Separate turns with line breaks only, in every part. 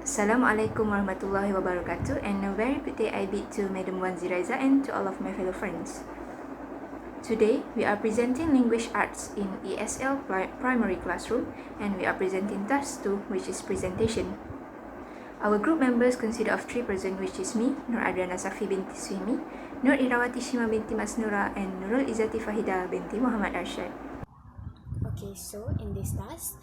Assalamualaikum warahmatullahi wabarakatuh, and a very good day I bid to Madam Wan Ziraiza and to all of my fellow friends. Today, we are presenting Language Arts in ESL Primary Classroom, and we are presenting Task 2, which is Presentation. Our group members consist of 3 persons, which is me, Nur Adriana Safi binti Suhimi, Nur Irawatie Syi'ma binti Masnura, and Nurul Izzati Fahida binti Muhammad Arshad.
Okay, so in this task,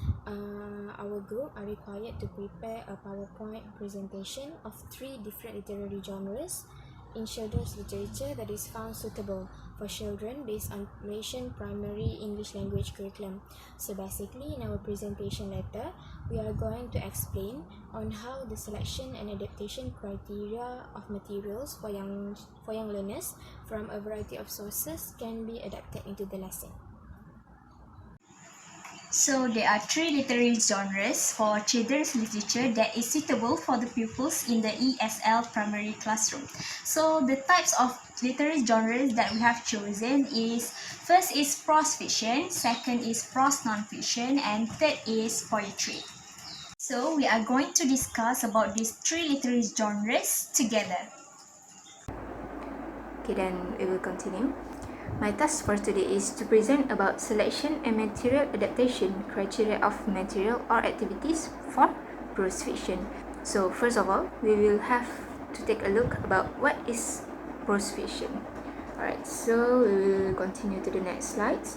our group are required to prepare a PowerPoint presentation of 3 different literary genres in children's literature that is found suitable for children based on Malaysian primary English language curriculum. So basically, in our presentation letter, we are going to explain on how the selection and adaptation criteria of materials for young learners from a variety of sources can be adapted into the lesson.
So there are 3 literary genres for children's literature that is suitable for the pupils in the ESL primary classroom. So the types of literary genres that we have chosen is, first is prose fiction, second is prose non-fiction, and third is poetry. So we are going to discuss about these 3 literary genres together.
Okay, then we will continue. My task for today is to present about selection and material adaptation criteria of material or activities for prose fiction. So first of all, we will have to take a look about what is prose fiction. Alright, so we will continue to the next slide.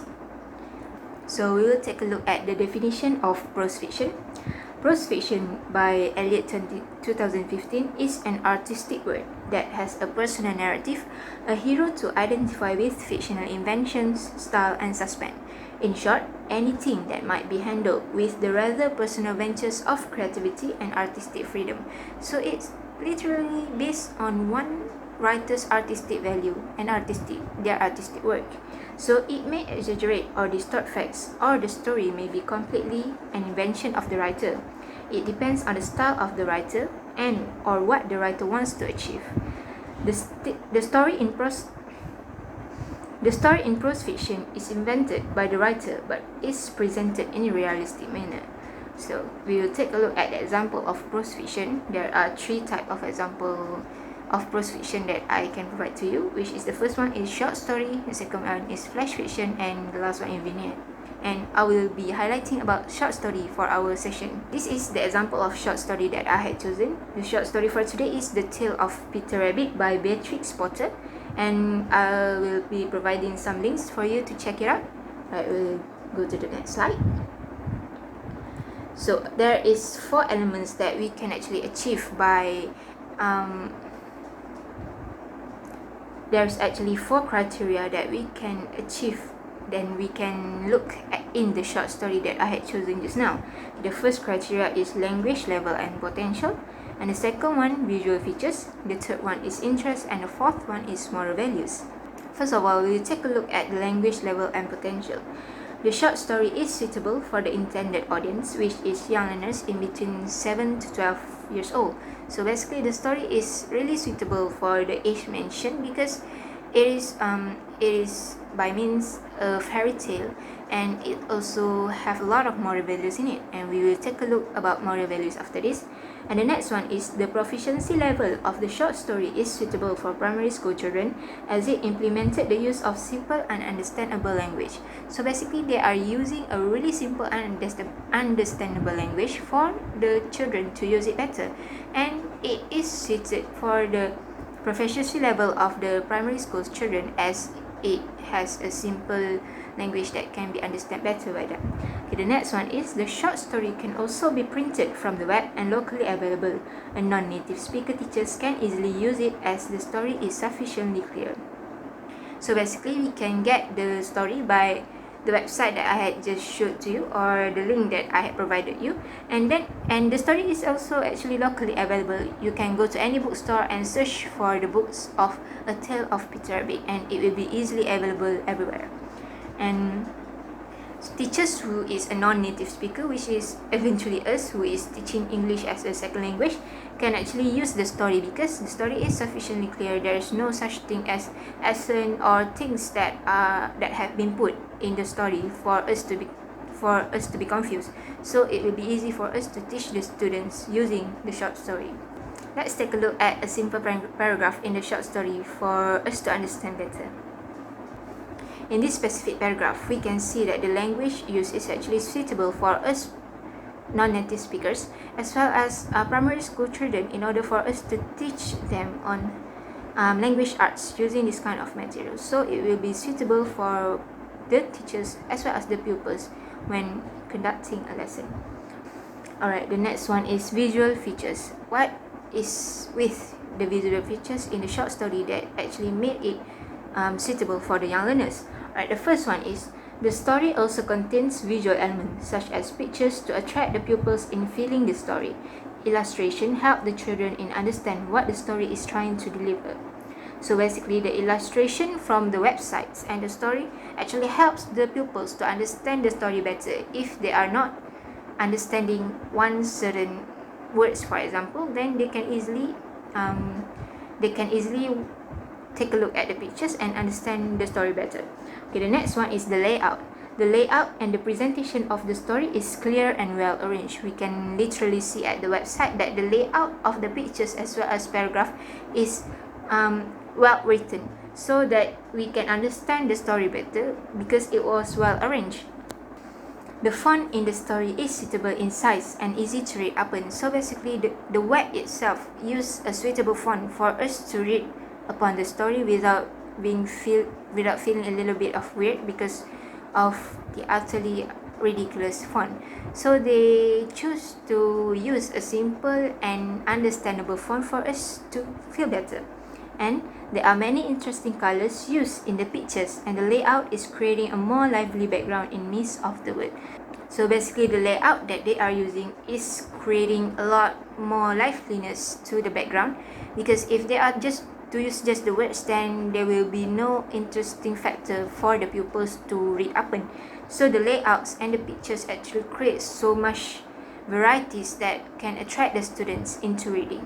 So we will take a look at the definition of prose fiction. Prose fiction by Eliot 2015 is an artistic work that has a personal narrative, a hero to identify with, fictional inventions, style, and suspense. In short, anything that might be handled with the rather personal ventures of creativity and artistic freedom. So it's literally based on one writer's artistic value and their artistic work. So it may exaggerate or distort facts, or the story may be completely an invention of the writer. It depends on the style of the writer and or what the writer wants to achieve. The story in prose fiction is invented by the writer but is presented in a realistic manner. So we will take a look at the example of prose fiction. There are 3 types of example of prose fiction that I can provide to you, which is the first one is short story, the second one is flash fiction, and the last one is vignette. And I will be highlighting about short story for our session. This is the example of short story that I had chosen. The short story for today is The Tale of Peter Rabbit by Beatrix Potter, and I will be providing some links for you to check it out. I will go to the next slide. So there is 4 elements that we can actually achieve by there's actually 4 criteria that we can achieve, then we can look at in the short story that I had chosen just now. The first criteria is language level and potential, and the second one visual features, the third one is interest, and the fourth one is moral values. First of all, we'll take a look at the language level and potential. The short story is suitable for the intended audience, which is young learners in between 7 to 12 years old. So basically, the story is really suitable for the age mentioned because it is by means a fairy tale, and it also have a lot of moral values in it, and we will take a look about moral values after this. And the next one is the proficiency level of the short story is suitable for primary school children as it implemented the use of simple and understandable language. So basically, they are using a really simple and understandable language for the children to use it better, and it is suited for the proficiency level of the primary school children as it has a simple language that can be understood better by them. Okay, the next one is the short story can also be printed from the web and locally available. A non-native speaker teachers can easily use it as the story is sufficiently clear. So basically, we can get the story by the website that I had just showed to you, or the link that I had provided you, and the story is also actually locally available. You can go to any bookstore and search for the books of A Tale of Peter Rabbit, and it will be easily available everywhere. And teachers who is a non-native speaker, which is eventually us who is teaching English as a second language, can actually use the story because the story is sufficiently clear. There is no such thing as accent or things that have been put in the story for for us to be confused. So it will be easy for us to teach the students using the short story. Let's take a look at a simple paragraph in the short story for us to understand better. In this specific paragraph, we can see that the language used is actually suitable for us non-native speakers as well as primary school children in order for us to teach them on language arts using this kind of material. So it will be suitable for the teachers as well as the pupils when conducting a lesson. Alright, the next one is visual features. What is with the visual features in the short story that actually made it suitable for the young learners? Alright, the first one is the story also contains visual elements such as pictures to attract the pupils in feeling the story. Illustration help the children in understand what the story is trying to deliver. So basically, the illustration from the websites and the story actually helps the pupils to understand the story better. If they are not understanding one certain words, for example, then they can easily take a look at the pictures and understand the story better. Okay, the next one is the layout. The layout and the presentation of the story is clear and well arranged. We can literally see at the website that the layout of the pictures as well as paragraph is well written, so that we can understand the story better because it was well arranged. The font in the story is suitable in size and easy to read upon. So basically, the web itself use a suitable font for us to read upon the story without feeling a little bit of weird because of the utterly ridiculous font. So they choose to use a simple and understandable font for us to feel better. And there are many interesting colors used in the pictures, and the layout is creating a more lively background in midst of the word. So basically, the layout that they are using is creating a lot more liveliness to the background, because if they are just to use just the words, then there will be no interesting factor for the pupils to read upon. So the layouts and the pictures actually create so much varieties that can attract the students into reading.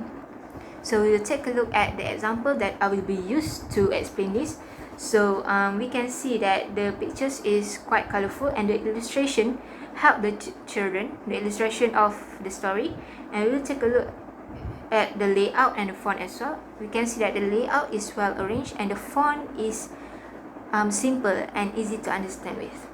So we will take a look at the example that I will be used to explain this. So we can see that the pictures is quite colorful and the illustration help the children, the illustration of the story. And we will take a look at the layout and the font as well. We can see that the layout is well arranged and the font is simple and easy to understand with.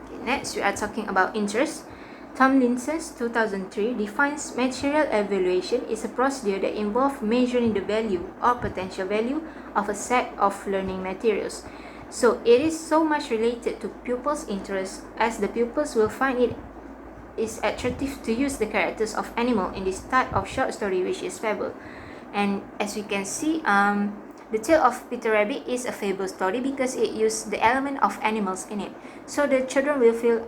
Okay, next we are talking about interest. Tomlinson's 2003 defines material evaluation is a procedure that involves measuring the value or potential value of a set of learning materials. So it is so much related to pupils' interest, as the pupils will find it is attractive to use the characters of animal in this type of short story, which is fable. And as we can see, the Tale of Peter Rabbit is a fable story because it used the element of animals in it. So the children will feel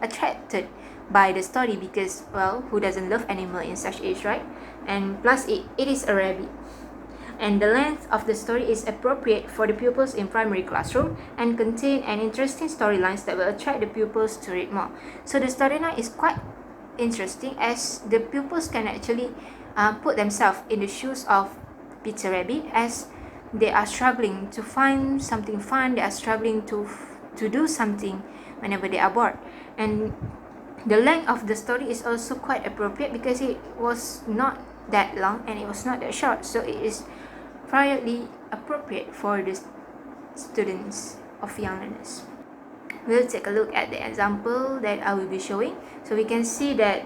attracted by the story because, well, who doesn't love animal in such age, right? And plus it is a rabbit. And the length of the story is appropriate for the pupils in primary classroom and contain an interesting storylines that will attract the pupils to read more. So the storyline is quite interesting, as the pupils can actually put themselves in the shoes of Peter Rabbit, as they are struggling to find something fun, they are struggling to do something whenever they are bored. And the length of the story is also quite appropriate because it was not that long and it was not that short, so it is priorly appropriate for the students of young learners. We'll take a look at the example that I will be showing. So we can see that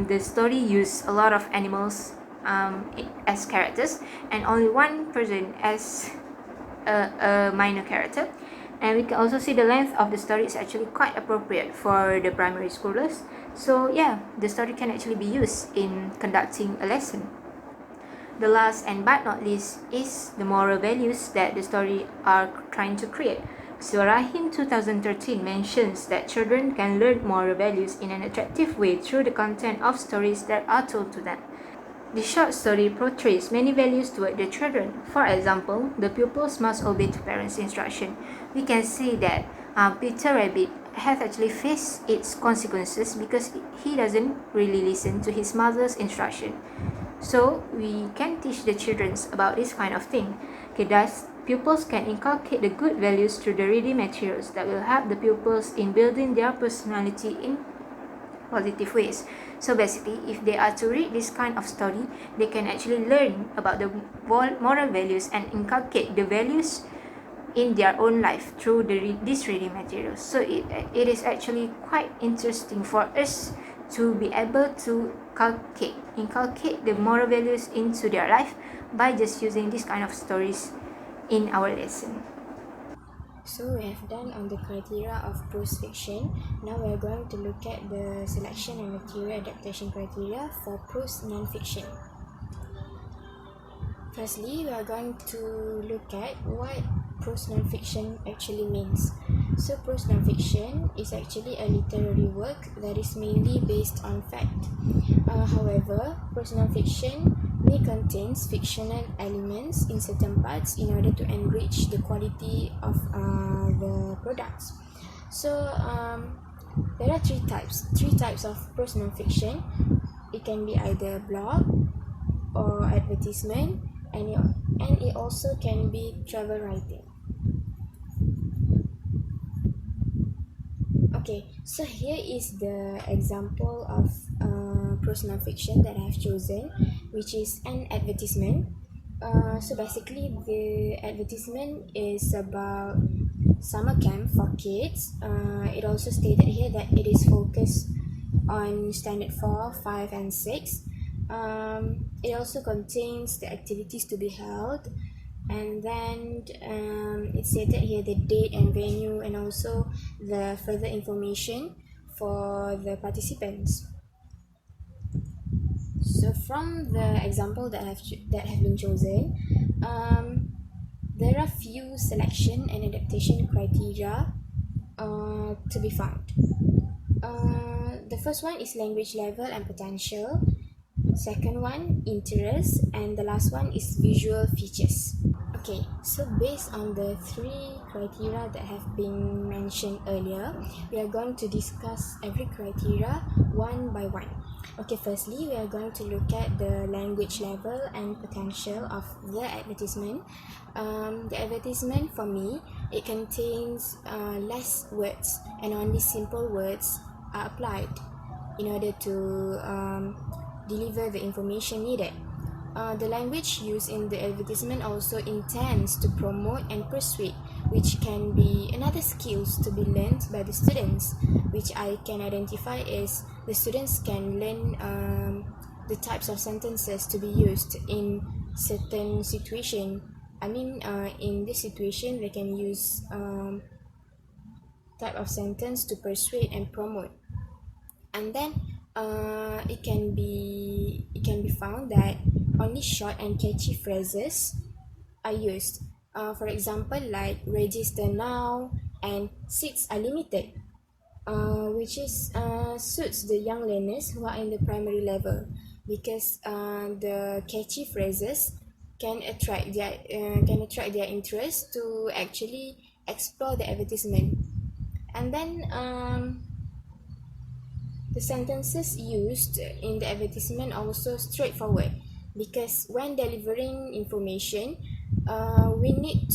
the story used a lot of animals as characters and only one person as a minor character. And we can also see the length of the story is actually quite appropriate for the primary schoolers. So yeah, the story can actually be used in conducting a lesson. The last and but not least is the moral values that the story are trying to create. Surahim 2013 mentions that children can learn moral values in an attractive way through the content of stories that are told to them. The short story portrays many values toward the children. For example, the pupils must obey to parents' instruction. We can see that Peter Rabbit has actually faced its consequences because he doesn't really listen to his mother's instruction. So we can teach the children about this kind of thing. Okay, Pupils can inculcate the good values through the reading materials that will help the pupils in building their personality in positive ways. So basically, if they are to read this kind of story, they can actually learn about the moral values and inculcate the values in their own life through these reading materials. So it is actually quite interesting for us to be able to inculcate the moral values into their life by just using this kind of stories in our lesson.
So we have done on the criteria of prose fiction. Now we are going to look at the selection and material adaptation criteria for prose non-fiction. Firstly, we are going to look at what prose non-fiction actually means. So prose non-fiction is actually a literary work that is mainly based on fact. However, prose non-fiction may contain fictional elements in certain parts in order to enrich the quality of the products. So there are three types of prose non-fiction. It can be either blog or advertisement, and it also can be travel writing. Okay, so here is the example of prose non-fiction that I have chosen, which is an advertisement. So basically, the advertisement is about summer camp for kids. It also stated here that it is focused on standard 4, 5 and 6. It also contains the activities to be held, and then it stated here the date and venue and also the further information for the participants. So from the example that have been chosen, there are few selection and adaptation criteria to be found. The first one is language level and potential. Second one, interest, and the last one is visual features. Okay, so based on the three criteria that have been mentioned earlier, we are going to discuss every criteria one by one. Okay, firstly, we are going to look at the language level and potential of the advertisement. The advertisement, for me, it contains less words, and only simple words are applied in order to deliver the information needed. The language used in the advertisement also intends to promote and persuade, which can be another skills to be learned by the students, which I can identify as the students can learn the types of sentences to be used in certain situation. In this situation, they can use type of sentence to persuade and promote. And then it can be found that only short and catchy phrases are used. For example, like register now and seats are limited, which is suits the young learners who are in the primary level, because the catchy phrases can attract their interest to actually explore the advertisement. And then the sentences used in the advertisement are also straightforward, because when delivering information, we need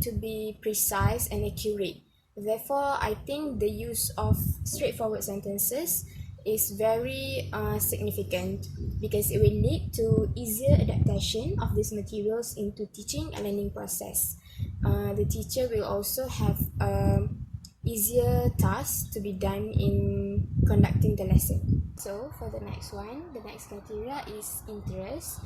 to be precise and accurate. Therefore, I think the use of straightforward sentences is very significant, because it will lead to easier adaptation of these materials into teaching and learning process. The teacher will also have easier tasks to be done in conducting the lesson. So for the next criteria is interest.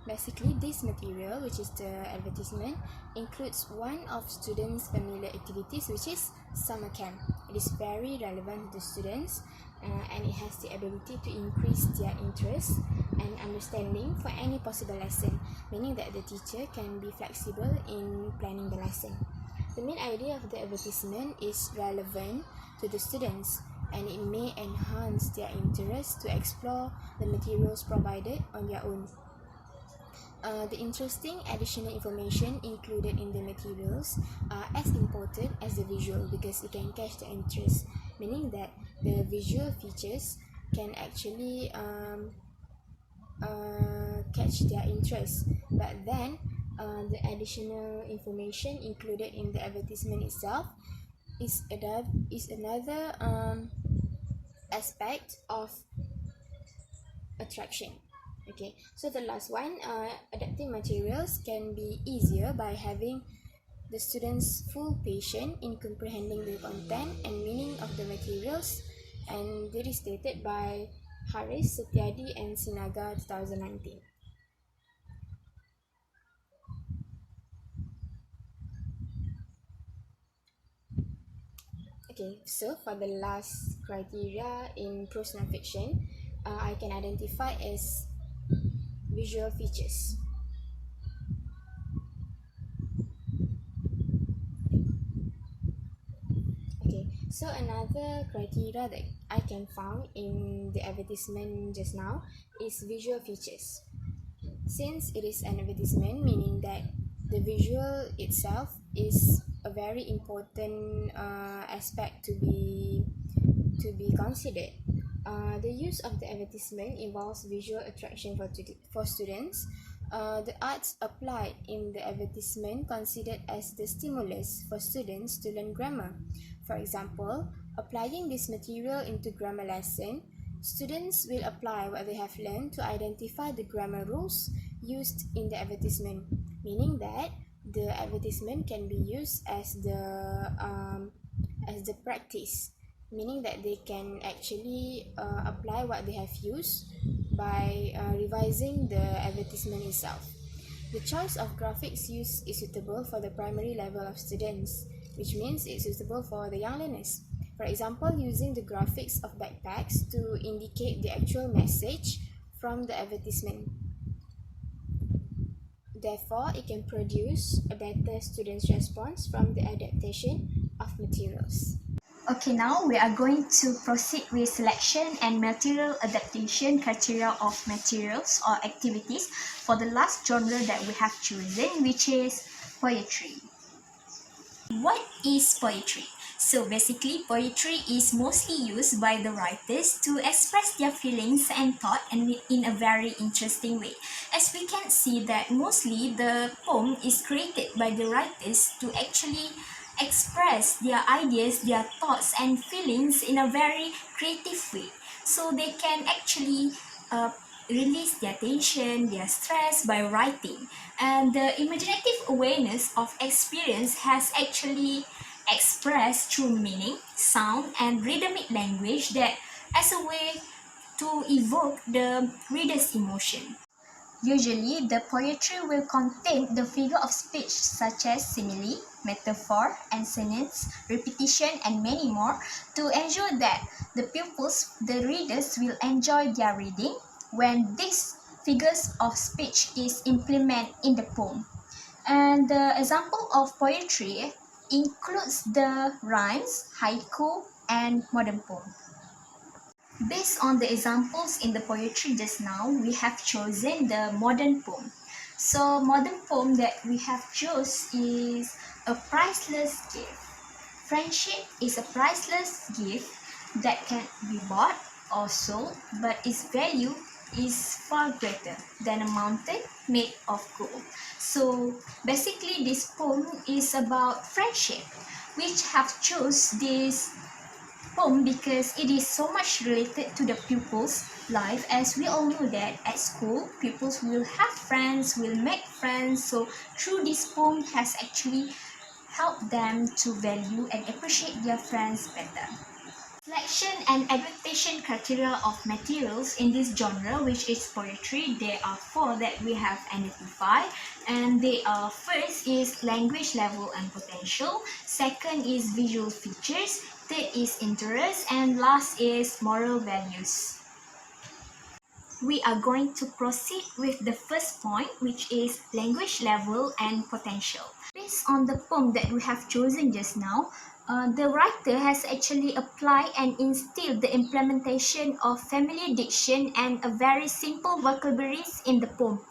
Basically, this material, which is the advertisement, includes one of students' familiar activities, which is summer camp. It is very relevant to the students, and it has the ability to increase their interest and understanding for any possible lesson, meaning that the teacher can be flexible in planning the lesson. The main idea of the advertisement is relevant to the students, and it may enhance their interest to explore the materials provided on their own. The interesting additional information included in the materials are as important as the visual, because it can catch the interest, meaning that the visual features can actually catch their interest. But then The additional information included in the advertisement itself is another aspect of attraction. Okay, so the last one, adapting materials can be easier by having the students full patience in comprehending the content and meaning of the materials, and this is stated by Haris, Setiadi and Sinaga 2019. Okay, so for the last criteria in prose non-fiction, I can identify as visual features. Okay, so another criteria that I can found in the advertisement just now is visual features. Since it is an advertisement, meaning that the visual itself is a very important aspect to be considered. The use of the advertisement involves visual attraction for students. The arts applied in the advertisement considered as the stimulus for students to learn grammar. For example, applying this material into grammar lesson, students will apply what they have learned to identify the grammar rules used in the advertisement, meaning that the advertisement can be used as the practice, meaning that they can actually apply what they have used by revising the advertisement itself. The choice of graphics used is suitable for the primary level of students, which means it's suitable for the young learners. For example, using the graphics of backpacks to indicate the actual message from the advertisement. Therefore, it can produce a better student's response from the adaptation of materials.
Okay, now we are going to proceed with selection and material adaptation criteria of materials or activities for the last genre that we have chosen, which is poetry. What is poetry? So basically, poetry is mostly used by the writers to express their feelings and thought and in a very interesting way. As we can see that mostly the poem is created by the writers to actually express their ideas, their thoughts and feelings in a very creative way. So they can actually release their tension, their stress by writing. And the imaginative awareness of experience has actually expressed through meaning, sound and rhythmic language that as a way to evoke the reader's emotion. Usually, the poetry will contain the figure of speech such as simile, metaphor, answers, repetition, and many more to ensure that the pupils, the readers, will enjoy their reading when these figures of speech is implemented in the poem. And the example of poetry includes the rhymes, haiku, and modern poem. Based on the examples in the poetry just now, we have chosen the modern poem. So modern poem that we have chose is a priceless gift. Friendship is a priceless gift that can be bought or sold, but its value is far greater than a mountain made of gold. So basically this poem is about friendship, which have chose this poem because it is so much related to the pupils' life, as we all know that at school pupils will have friends, will make friends. So through this poem has actually helped them to value and appreciate their friends better. Selection and adaptation criteria of materials in this genre, which is poetry, there are 4 that we have identified, and they are: first is language level and potential, second is visual features, third is interest, and last is moral values. We are going to proceed with the first point, which is language level and potential. Based on the poem that we have chosen just now, the writer has actually applied and instilled the implementation of familiar diction and a very simple vocabularies in the poem.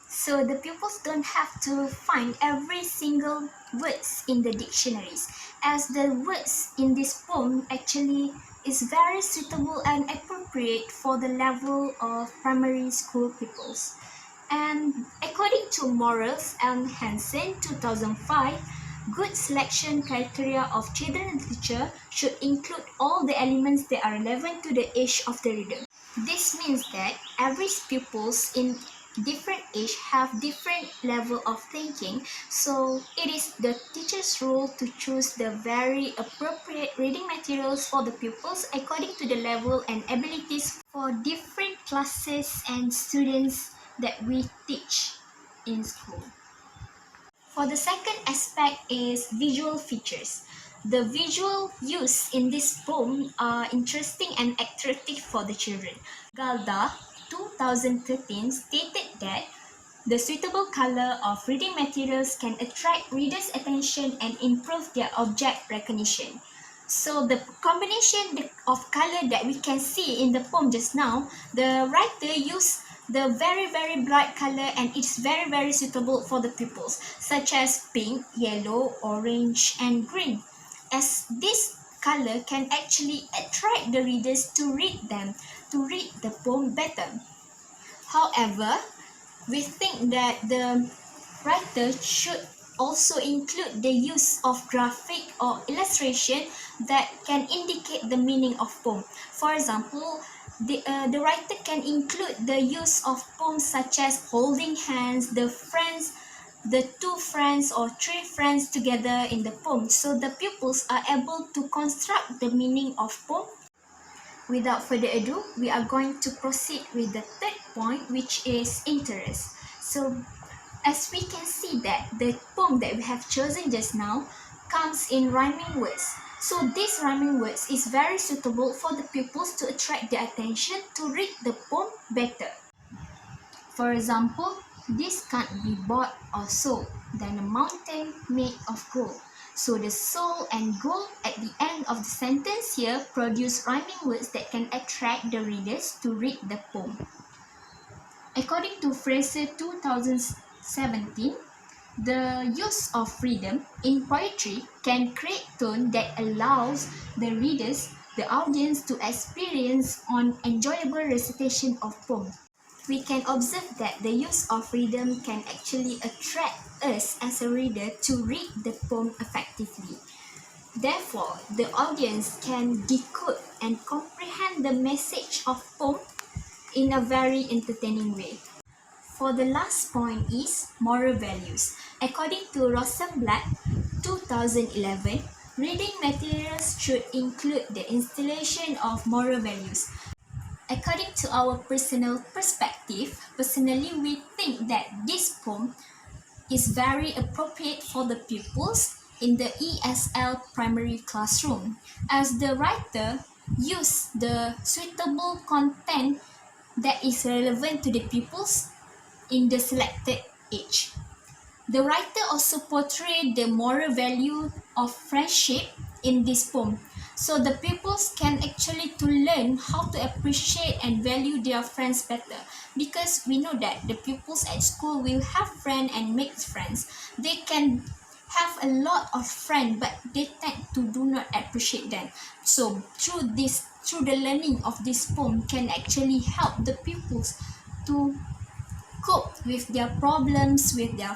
So the pupils don't have to find every single words in the dictionaries, as the words in this poem actually is very suitable and appropriate for the level of primary school pupils. And according to Morales and Hansen 2005, good selection criteria of children's literature should include all the elements that are relevant to the age of the reader. This means that every pupils in different age have different level of thinking, so it is the teacher's role to choose the very appropriate reading materials for the pupils according to the level and abilities for different classes and students that we teach in school. For the second aspect is visual features. The visual used in this poem are interesting and attractive for the children. Galda 2013 stated that the suitable color of reading materials can attract readers' attention and improve their object recognition. So the combination of color that we can see in the poem just now, the writer used the very bright color and it's very suitable for the pupils, such as pink, yellow, orange and green, as this color can actually attract the readers to read the poem better. However, we think that the writer should also include the use of graphic or illustration that can indicate the meaning of poem. For example, the writer can include the use of poems such as holding hands, the two friends or three friends together in the poem, so the pupils are able to construct the meaning of poem. Without further ado, we are going to proceed with the third point, which is interest. So as we can see that the poem that we have chosen just now comes in rhyming words. So this rhyming words is very suitable for the pupils to attract their attention to read the poem better. For example, this can't be bought or sold than a mountain made of gold. So the soul and gold at the end of the sentence here produce rhyming words that can attract the readers to read the poem. According to Fraser 2017, the use of rhythm in poetry can create tone that allows the readers, the audience, to experience an enjoyable recitation of poem. We can observe that the use of rhythm can actually attract us as a reader to read the poem effectively. Therefore, the audience can decode and comprehend the message of poem in a very entertaining way. For the last point is moral values. According to Rosenblatt 2011, reading materials should include the installation of moral values. According to our personal perspective, personally we think that this poem is very appropriate for the pupils in the ESL primary classroom, as the writer used the suitable content that is relevant to the pupils in the selected age. The writer also portrayed the moral value of friendship in this poem, so the pupils can actually to learn how to appreciate and value their friends better, because we know that the pupils at school will have friends and make friends. They can have a lot of friends, but they tend to do not appreciate them. So through the learning of this poem can actually help the pupils to cope with their problems with their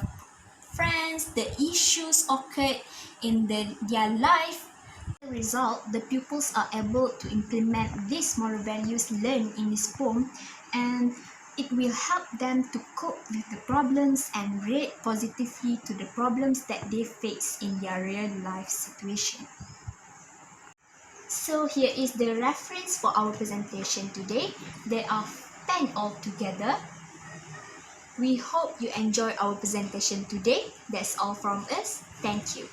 friends, the issues occurred in their life. As a result, the pupils are able to implement these moral values learned in this poem, and it will help them to cope with the problems and react positively to the problems that they face in their real life situation. So here is the reference for our presentation today. There are 10 altogether. We hope you enjoy our presentation today. That's all from us. Thank you.